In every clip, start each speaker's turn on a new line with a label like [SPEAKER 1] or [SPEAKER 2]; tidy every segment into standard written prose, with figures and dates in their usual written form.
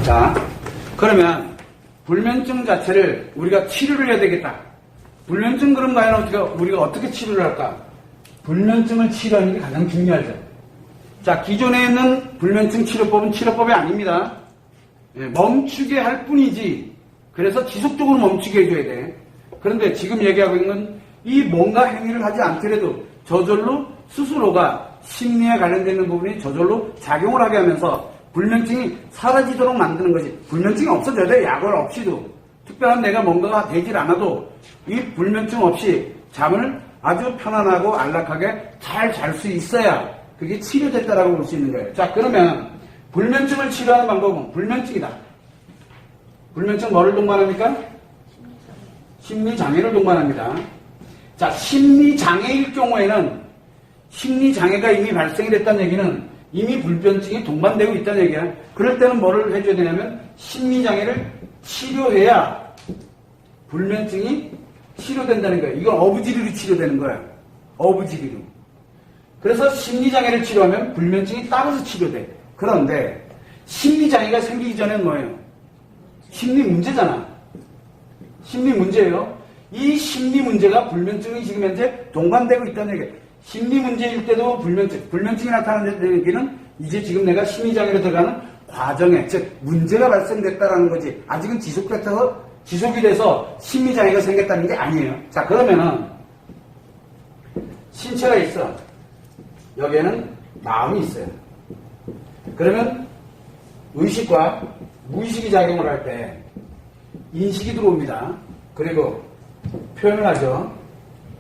[SPEAKER 1] 자, 그러면 불면증 자체를 우리가 치료를 해야 되겠다. 불면증 그럼 과연 우리가 어떻게 치료를 할까? 불면증을 치료하는 게 가장 중요하죠. 자, 기존에 있는 불면증 치료법은 치료법이 아닙니다. 멈추게 할 뿐이지. 그래서 지속적으로 멈추게 해줘야 돼. 그런데 지금 얘기하고 있는 건 이 뭔가 행위를 하지 않더라도 저절로 스스로가 심리에 관련되어 있는 부분이 저절로 작용을 하게 하면서 불면증이 사라지도록 만드는 것이, 불면증이 없어져야 돼. 약을 없이도. 특별한 내가 뭔가가 되질 않아도 이 불면증 없이 잠을 아주 편안하고 안락하게 잘 잘 수 있어야 그게 치료됐다라고 볼 수 있는 거예요. 자, 그러면 불면증을 치료하는 방법은 불면증이다. 불면증 뭐를 동반합니까? 심리장애를 동반합니다. 자, 심리장애일 경우에는 심리장애가 이미 발생이 됐다는 얘기는 이미 불면증이 동반되고 있다는 얘기야. 그럴 때는 뭐를 해줘야 되냐면 심리장애를 치료해야 불면증이 치료된다는 거야. 이건 어부지리로 치료되는 거야. 어부지리로. 그래서 심리장애를 치료하면 불면증이 따라서 치료돼. 그런데 심리장애가 생기기 전에는 뭐예요? 심리 문제잖아. 심리 문제예요. 이 심리 문제가 불면증이 지금 현재 동반되고 있다는 얘기예요. 심리 문제일 때도 불면증이 나타나는 얘기는 이제 지금 내가 심리장애로 들어가는 과정에, 즉 문제가 발생됐다라는 거지. 아직은 지속이 돼서 심리장애가 생겼다는 게 아니에요. 자, 그러면은 신체가 있어. 여기에는 마음이 있어요. 그러면 의식과 무의식이 작용을 할 때 인식이 들어옵니다. 그리고 표현을 하죠.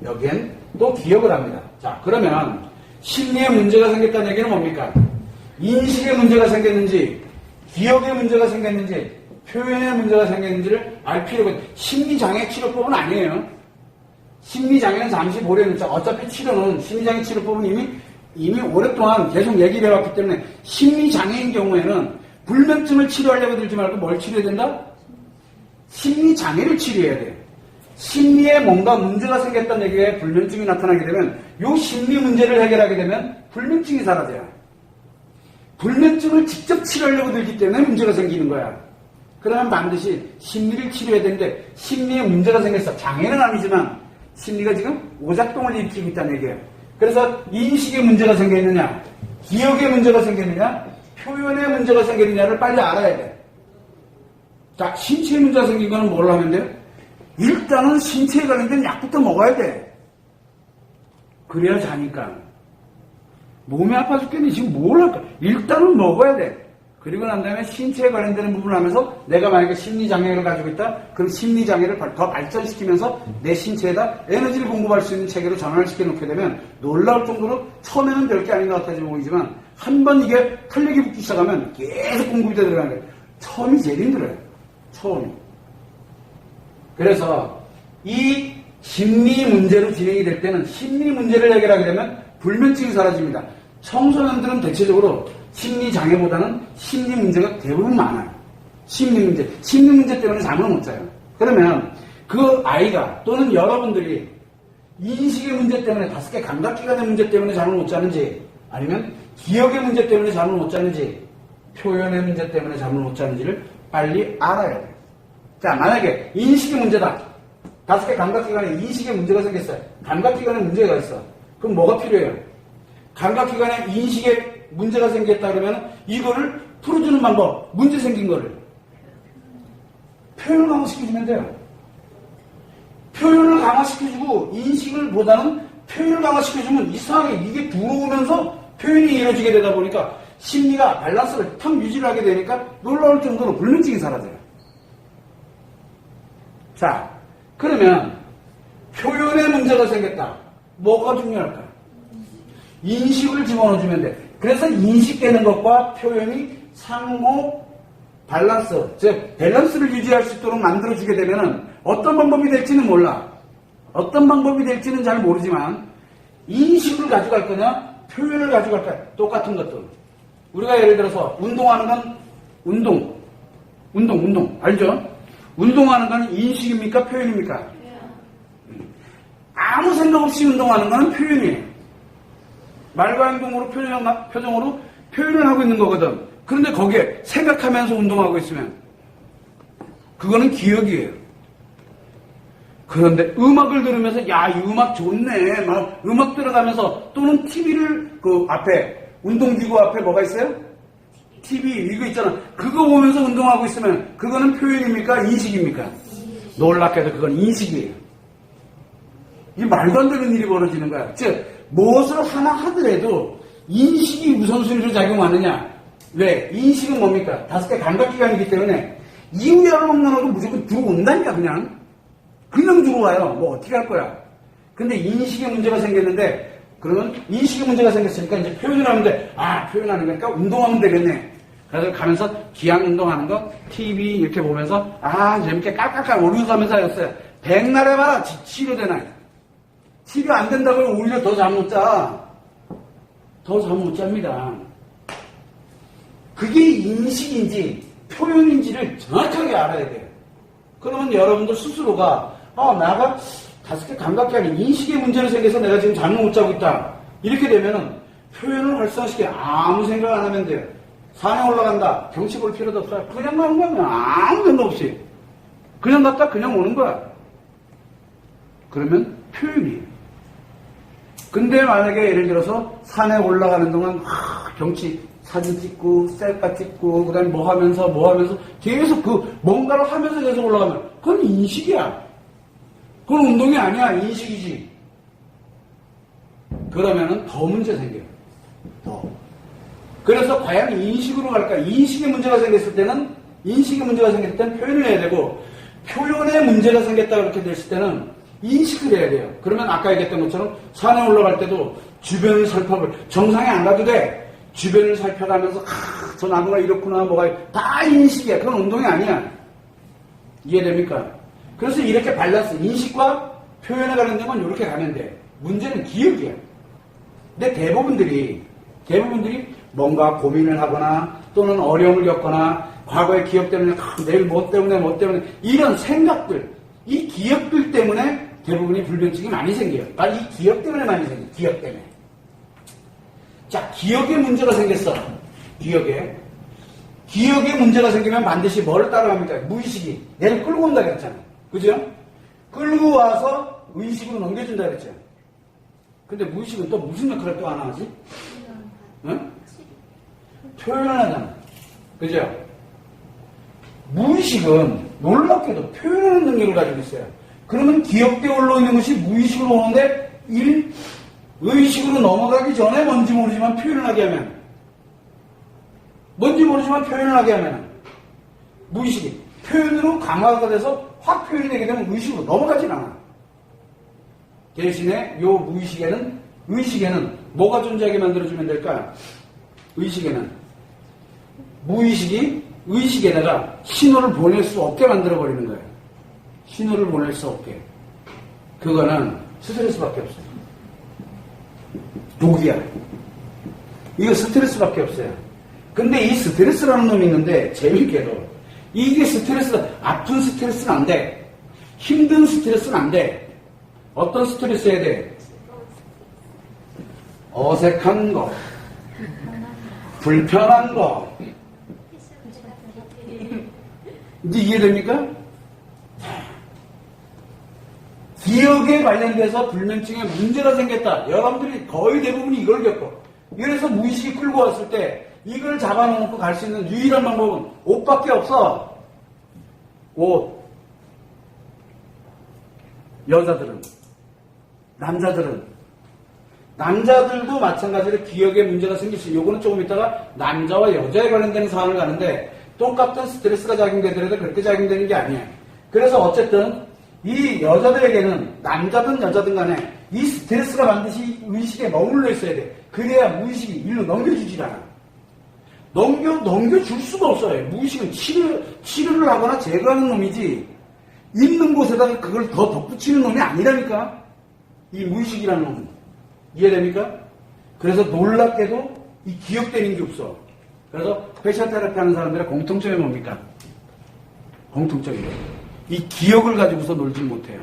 [SPEAKER 1] 여기엔 또 기억을 합니다. 자, 그러면 심리에 문제가 생겼다는 얘기는 뭡니까? 인식에 문제가 생겼는지, 기억에 문제가 생겼는지, 표현에 문제가 생겼는지를 알 필요가 있어요. 심리장애 치료법은 아니에요. 심리장애는 잠시 보려는, 어차피 치료는, 심리장애 치료법은 이미 오랫동안 계속 얘기를 해왔기 때문에 심리장애인 경우에는 불면증을 치료하려고 들지 말고 뭘 치료해야 된다? 심리장애를 치료해야 돼요. 심리에 뭔가 문제가 생겼다는 얘기에 불면증이 나타나게 되면 이 심리 문제를 해결하게 되면 불면증이 사라져요. 불면증을 직접 치료하려고 들기 때문에 문제가 생기는 거야. 그러면 반드시 심리를 치료해야 되는데 심리에 문제가 생겼어. 장애는 아니지만 심리가 지금 오작동을 일으키고 있다는 얘기예요. 그래서 인식에 문제가 생겼느냐, 기억에 문제가 생겼느냐, 표현에 문제가 생겼느냐를 빨리 알아야 돼. 자, 신체에 문제가 생긴 거는 뭘 하면 돼요? 일단은 신체에 관련된 약부터 먹어야 돼. 그래야 자니까. 몸이 아파 죽겠니? 지금 뭘 할까? 일단은 먹어야 돼. 그리고 난 다음에 신체에 관련되는 부분을 하면서 내가 만약에 심리장애를 가지고 있다? 그럼 심리장애를 더 발전시키면서 내 신체에다 에너지를 공급할 수 있는 체계로 전환을 시켜놓게 되면 놀라울 정도로 처음에는 별게 아닌 것 같아 보이지만 한 번 이게 탄력이 붙기 시작하면 계속 공급이 들어가는 거예요. 처음이 제일 힘들어요. 처음이. 그래서 이 심리 문제로 진행이 될 때는 심리 문제를 해결하게 되면 불면증이 사라집니다. 청소년들은 대체적으로 심리 장애보다는 심리 문제가 대부분 많아요. 심리 문제 때문에 잠을 못 자요. 그러면 그 아이가 또는 여러분들이 인식의 문제 때문에 5개 감각기관의 문제 때문에 잠을 못 자는지 아니면 기억의 문제 때문에 잠을 못 자는지 표현의 문제 때문에 잠을 못 자는지를 빨리 알아야 돼요. 자, 만약에 인식의 문제다. 5개 감각기관에 인식에 문제가 생겼어요. 감각기관에 문제가 있어. 그럼 뭐가 필요해요? 감각기관에 인식에 문제가 생겼다 그러면 이거를 풀어주는 방법, 문제 생긴 거를 표현을 강화시켜주면 돼요. 표현을 강화시켜주고 인식을 보다는 표현을 강화시켜주면 이상하게 이게 들어오면서 표현이 이루어지게 되다 보니까 심리가 밸런스를 탁 유지를 하게 되니까 놀라울 정도로 불면증이 사라져요. 자, 그러면 표현에 문제가 생겼다. 뭐가 중요할까? 인식을 집어넣어주면 돼. 그래서 인식되는 것과 표현이 상호 밸런스, 즉 밸런스를 유지할 수 있도록 만들어주게 되면 어떤 방법이 될지는 몰라. 어떤 방법이 될지는 잘 모르지만 인식을 가져갈 거냐, 표현을 가져갈 거냐, 똑같은 것들. 우리가 예를 들어서 운동하는 건 운동 알죠? 운동하는 건 인식입니까? 표현입니까? 아무 생각 없이 운동하는 건 표현이에요. 말과 행동으로 표정으로 표현을 하고 있는 거거든. 그런데 거기에 생각하면서 운동하고 있으면 그거는 기억이에요. 그런데 음악을 들으면서 야, 이 음악 좋네. 막 음악 들어가면서 또는 TV를 그 앞에 운동기구 앞에 뭐가 있어요? TV 이거 있잖아. 그거 보면서 운동하고 있으면 그거는 표현입니까? 인식입니까? 놀랍게도 그건 인식이에요. 이 말도 안 되는 일이 벌어지는 거야. 즉 무엇을 하나 하더라도 인식이 우선순위로 작용하느냐? 왜? 인식은 뭡니까? 5개 감각기관이기 때문에 이유에 알아먹는 거 무조건 들어온다니까 그냥 들어와요. 뭐 어떻게 할 거야? 근데 인식에 문제가 생겼는데 그러면 인식에 문제가 생겼으니까 이제 표현을 하면 돼. 아, 표현하는 거니까 운동하면 되겠네. 그래서 가면서 기양 운동하는 거 TV 이렇게 보면서 아, 재밌게 깔깔깔 오르면서 하였어요. 백날 해봐라. 치료되나? 치료 안 된다고 오히려 더 잠 못 자. 더 잠 못 잡니다. 그게 인식인지 표현인지를 정확하게 알아야 돼요. 그러면 여러분들 스스로가 내가 5개 감각기관이 인식의 문제로 생겨서 내가 지금 잠을 못 자고 있다. 이렇게 되면은 표현을 활성화시켜 아무 생각 안 하면 돼요. 산에 올라간다. 경치 볼 필요도 없어요. 그냥 가는 거야. 그냥 아무 생각 없이. 그냥 갔다 그냥 오는 거야. 그러면 표현이에요. 근데 만약에 예를 들어서 산에 올라가는 동안 경치 사진 찍고 셀카 찍고 그다음에 뭐 하면서 계속 그 뭔가를 하면서 계속 올라가면 그건 인식이야. 그건 운동이 아니야. 인식이지. 그러면은 더 문제 생겨요. 더. 그래서 과연 인식으로 갈까? 인식에 문제가 생겼을 때는 표현을 해야 되고 표현에 문제가 생겼다 그렇게 됐을 때는 인식을 해야 돼요. 그러면 아까 얘기했던 것처럼 산에 올라갈 때도 주변을 정상에 안 가도 돼. 주변을 살펴가면서 저 나무가 이렇구나 뭐가 다 인식이야. 그건 운동이 아니야. 이해됩니까? 그래서 이렇게 밸런스 인식과 표현에 관련된 건 이렇게 가면 돼. 문제는 기억이야. 근데 대부분들이 뭔가 고민을 하거나 또는 어려움을 겪거나 과거의 기억 때문에 내일 뭐 때문에 이런 생각들 이 기억들 때문에 대부분이 불면증이 많이 생겨요. 바로 이 기억 때문에 많이 생겨요. 기억 때문에. 자, 기억에 문제가 생겼어. 기억에 문제가 생기면 반드시 뭐를 따라갑니까? 무의식이 얘를 끌고 온다 그랬잖아. 그죠? 끌고 와서 의식으로 넘겨준다 그랬죠. 근데 무의식은 또 무슨 역할을 또 하나 하지? 응? 표현을 하잖아. 그죠? 무의식은 놀랍게도 표현하는 능력을 가지고 있어요. 그러면 기억대에 올라오는 것이 무의식으로 오는데 의식으로 넘어가기 전에 뭔지 모르지만 표현을 하게 하면 무의식이 표현으로 강화가 돼서 확 표현이 되게 되면 의식으로 넘어가진 않아. 대신에 요 의식에는 뭐가 존재하게 만들어주면 될까? 무의식이 의식에다가 신호를 보낼 수 없게 만들어버리는 거예요. 신호를 보낼 수 없게. 그거는 스트레스밖에 없어요. 독이야. 이거 스트레스밖에 없어요. 근데 이 스트레스라는 놈이 있는데 재밌게도 이게 아픈 스트레스는 안 돼. 힘든 스트레스는 안 돼. 어떤 스트레스 해야 돼? 어색한 거, 불편한 거. 이제 이해됩니까? 기억에 관련돼서 불면증에 문제가 생겼다. 여러분들이 거의 대부분이 이걸 겪어. 이래서 무의식이 끌고 왔을 때 이걸 잡아놓고 갈 수 있는 유일한 방법은 옷밖에 없어. 옷. 여자들은. 남자들도 마찬가지로 기억에 문제가 생길 수 있어요. 요거는 조금 이따가 남자와 여자에 관련된 사안을 가는데 똑같은 스트레스가 작용되더라도 그렇게 작용되는 게 아니에요. 그래서 어쨌든 이 여자들에게는 남자든 여자든 간에 이 스트레스가 반드시 의식에 머물러 있어야 돼. 그래야 무의식이 일로 넘겨주질 않아. 넘겨줄 수가 없어요. 무의식은 치료를 하거나 제거하는 놈이지 있는 곳에다가 그걸 더 덧붙이는 놈이 아니라니까. 이 무의식이라는 놈은. 이해됩니까? 그래서 놀랍게도 이 기억되는 게 없어. 그래서 패션 테라피 하는 사람들의 공통점이 뭡니까? 공통점이에요. 이 기억을 가지고서 놀지 못해요.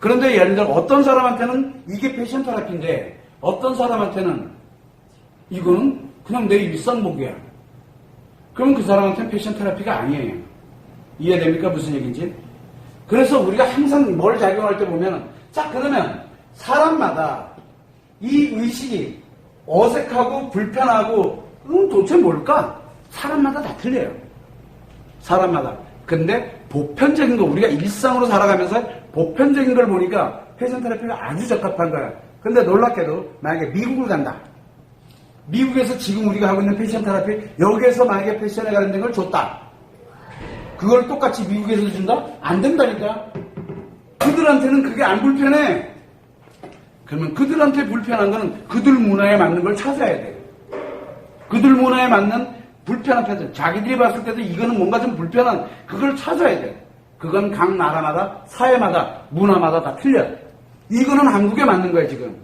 [SPEAKER 1] 그런데 예를 들어 어떤 사람한테는 이게 패션 테라피인데 어떤 사람한테는 이거는 그냥 내 일상복이야. 그러면 그 사람한테는 패션 테라피가 아니에요. 이해됩니까? 무슨 얘기인지? 그래서 우리가 항상 뭘 작용할 때 보면은, 자, 그러면 사람마다 이 의식이 어색하고 불편하고, 도대체 뭘까? 사람마다 다 틀려요. 사람마다. 근데 보편적인 거, 우리가 일상으로 살아가면서 보편적인 걸 보니까 패션 테라피가 아주 적합한 거야. 근데 놀랍게도 만약에 미국을 간다. 미국에서 지금 우리가 하고 있는 패션 테라피, 여기에서 만약에 패션에 관련된 걸 줬다. 그걸 똑같이 미국에서 준다? 안 된다니까. 그들한테는 그게 안 불편해. 그러면 그들한테 불편한 거는 그들 문화에 맞는 걸 찾아야 돼. 그들 문화에 맞는 불편한 패션. 자기들이 봤을 때도 이거는 뭔가 좀 불편한 그걸 찾아야 돼. 그건 각 나라마다, 사회마다, 문화마다 다 틀려. 이거는 한국에 맞는 거야, 지금.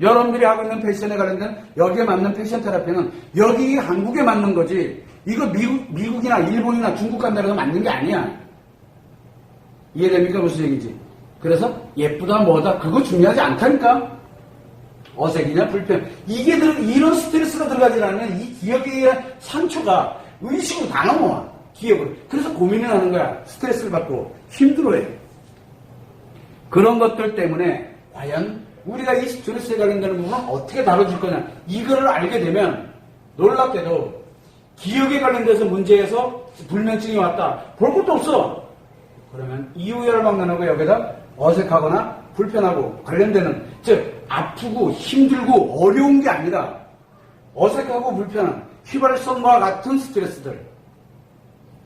[SPEAKER 1] 여러분들이 하고 있는 패션에 관련된 여기에 맞는 패션 테라피는 여기 한국에 맞는 거지. 이거 미국이나 일본이나 중국 간다고 해서 맞는 게 아니야. 이해됩니까? 무슨 얘기인지. 그래서 예쁘다 뭐다 그거 중요하지 않다니까. 어색이냐 불편. 이게 이런 스트레스가 들어가지 않으면 이 기억의 상처가 의식으로 다 넘어와. 기억을. 그래서 고민을 하는 거야. 스트레스를 받고 힘들어해. 그런 것들 때문에 과연 우리가 이 스트레스에 관련되는 부분은 어떻게 다뤄줄 거냐. 이거를 알게 되면 놀랍게도 기억에 관련돼서 문제에서 불면증이 왔다. 볼 것도 없어. 그러면 이유열망론하고 여기다 어색하거나 불편하고 관련되는, 즉 아프고 힘들고 어려운 게 아니라 어색하고 불편한 휘발성과 같은 스트레스들,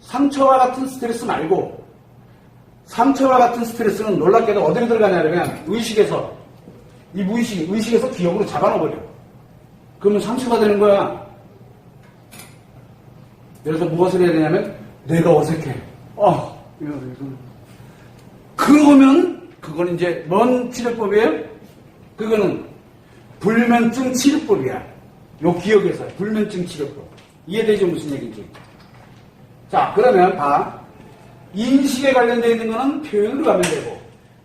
[SPEAKER 1] 상처와 같은 스트레스 말고, 상처와 같은 스트레스는 놀랍게도 어디로 들어가냐면 의식에서, 이 의식에서 기억으로 잡아넣어버려. 그러면 상처가 되는 거야. 그래서 무엇을 해야 되냐면 내가 어색해. 그러면 그건 이제 뭔 치료법이에요? 그거는 불면증 치료법이야. 요 기억에서 불면증 치료법. 이해되죠? 무슨 얘기인지. 자, 그러면 봐. 인식에 관련되어 있는 거는 표현으로 가면 되고,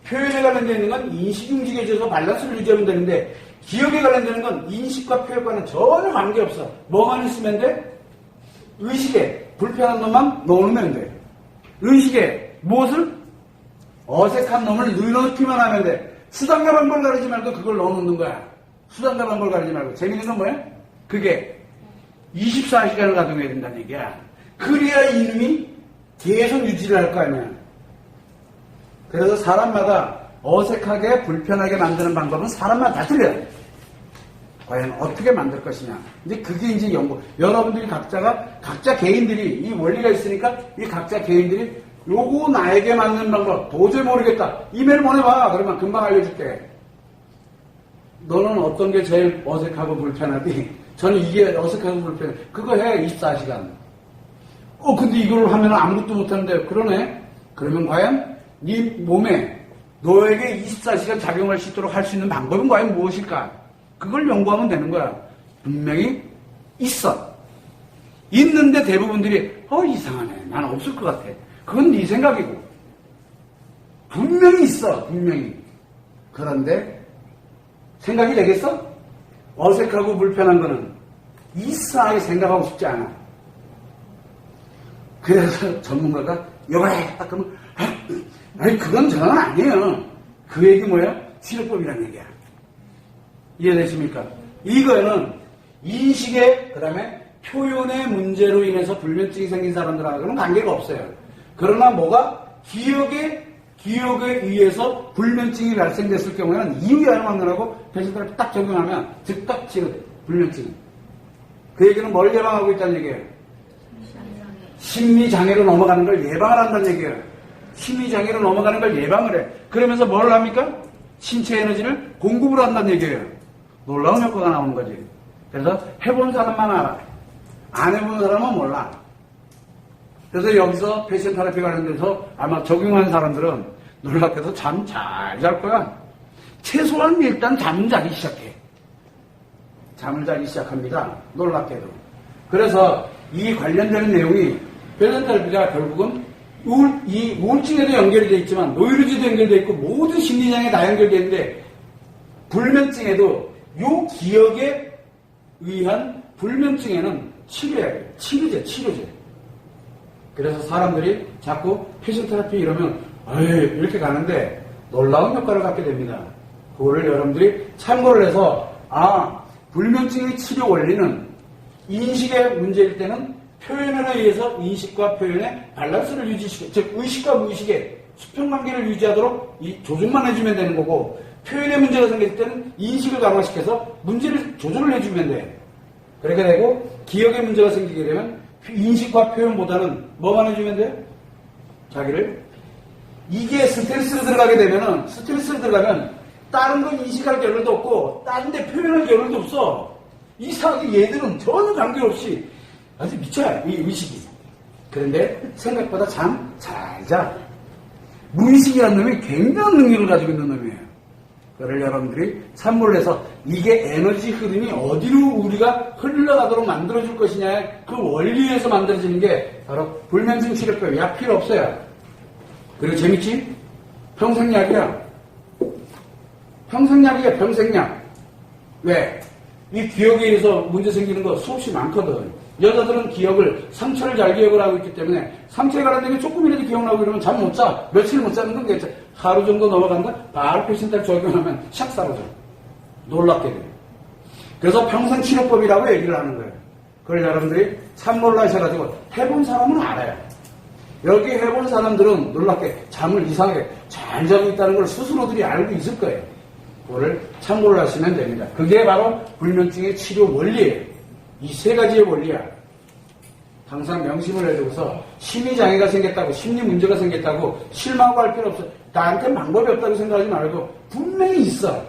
[SPEAKER 1] 표현에 관련되어 있는 건 인식이 움직여져서 밸런스를 유지하면 되는데, 기억에 관련되는 건 인식과 표현과는 전혀 관계없어. 뭐만 있으면 돼? 의식에 불편한 놈만 넣어놓으면 돼. 의식에 무엇을? 어색한 놈을 넣어놓기만 하면 돼. 수단과 방법을 가르치지 말고 그걸 넣어놓는 거야. 수단과 방법을 가르치지 말고. 재밌는 건 뭐야? 그게 24시간을 가동해야 된다는 얘기야. 그래야 이놈이 계속 유지를 할 거 아니야. 그래서 사람마다 어색하게 불편하게 만드는 방법은 사람마다 다 틀려요. 과연 어떻게 만들 것이냐. 근데 그게 이제 여러분들이 각자 개인들이 이 원리가 있으니까 이 각자 개인들이 요거 나에게 맞는 방법 도저히 모르겠다. 이메일 보내봐. 그러면 금방 알려줄게. 너는 어떤 게 제일 어색하고 불편하디? 저는 이게 어색하고 불편해. 그거 해. 24시간. 근데 이걸 하면 아무것도 못하는데 그러네? 그러면 과연 네 몸에 너에게 24시간 작용할 수 있도록 할 수 있는 방법은 과연 무엇일까? 그걸 연구하면 되는 거야. 분명히 있어. 있는데 대부분들이 이상하네. 난 없을 것 같아. 그건 네 생각이고. 분명히 있어. 분명히. 그런데 생각이 되겠어? 어색하고 불편한 거는 이상하게 생각하고 싶지 않아. 그래서 전문가가 여봐야 그러면 아니 그건 전화는 아니에요. 그 얘기 뭐야? 치료법이라는 얘기야. 이해되십니까? 이거는 인식의 그다음에 표현의 문제로 인해서 불면증이 생긴 사람들하고는 관계가 없어요. 그러나 뭐가 기억에 의해서 불면증이 발생됐을 경우에는 이유열망론하고 패션테라피 딱 적용하면 즉각 치료돼. 불면증. 그 얘기는 뭘 예방하고 있다는 얘기예요? 심리장애로 넘어가는 걸 예방을 한다는 얘기예요. 심리장애로 넘어가는 걸 예방을 해. 그러면서 뭘 합니까? 신체 에너지를 공급을 한다는 얘기예요. 놀라운 효과가 나오는 거지. 그래서 해본 사람만 알아. 안 해본 사람은 몰라. 그래서 여기서 패션 테라피 관련돼서 아마 적용한 사람들은 놀랍게도 잠 잘 잘 거야. 최소한 일단 잠 자기 시작해. 잠을 자기 시작합니다. 놀랍게도. 그래서 이 관련되는 내용이 패션 테라피가 결국은 이 우울증에도 연결이 되어 있지만 노이로제도 연결되어 있고 모든 심리장애 다 연결되어 있는데 불면증에도 이 기억에 의한 불면증에는 치료해야 돼요. 치료제. 그래서 사람들이 자꾸 패션 테라피 이러면 이렇게 가는데 놀라운 효과를 갖게 됩니다. 그거를 여러분들이 참고를 해서 불면증의 치료 원리는 인식의 문제일 때는 표현에 의해서 인식과 표현의 밸런스를 유지시켜, 즉 의식과 무의식의 수평관계를 유지하도록 조정만 해주면 되는 거고, 표현의 문제가 생길 때는 인식을 강화시켜서 문제를 조절을 해주면 돼. 그렇게 되고 기억의 문제가 생기게 되면 인식과 표현보다는 뭐만 해주면 돼? 자기를. 이게 스트레스로 들어가면 다른 건 인식할 겨를도 없고 다른 데 표현할 겨를도 없어. 이상하게 얘들은 전혀 관계없이 아주 미쳐요, 이 의식이. 그런데 생각보다 잠 잘 자. 무의식이라는 놈이 굉장한 능력을 가지고 있는 놈이에요. 그걸 여러분들이 참고를 해서 이게 에너지 흐름이 어디로 우리가 흘러가도록 만들어줄 것이냐의 그 원리에서 만들어지는 게 바로 불면증 치료법. 약 필요 없어요. 그리고 재밌지? 평생약이야. 평생약. 왜? 이 기억에 의해서 문제 생기는 거 수없이 많거든. 여자들은 상처를 잘 기억을 하고 있기 때문에 상처에 관련된 게 조금이라도 기억나고 이러면 잠 못 자. 며칠 못 자는 건 괜찮아. 하루 정도 넘어간다? 바로 패션탈 적용하면 샥 사라져. 놀랍게 돼요. 그래서 평생치료법이라고 얘기를 하는 거예요. 그걸 여러분들이 참고를 하셔가지고 해본 사람은 알아요. 여기 해본 사람들은 놀랍게 잠을 이상하게 잘 자고 있다는 걸 스스로들이 알고 있을 거예요. 그거를 참고를 하시면 됩니다. 그게 바로 불면증의 치료 원리예요. 이 세 가지의 원리야. 항상 명심을 해두고서 심리장애가 생겼다고, 심리 문제가 생겼다고 실망하고 할 필요 없어. 나한테 방법이 없다고 생각하지 말고 분명히 있어.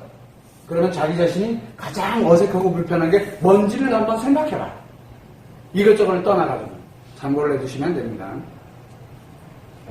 [SPEAKER 1] 그러면 자기 자신이 가장 어색하고 불편한 게 뭔지를 한번 생각해봐. 이것저것을 떠나가지고 참고를 해두시면 됩니다.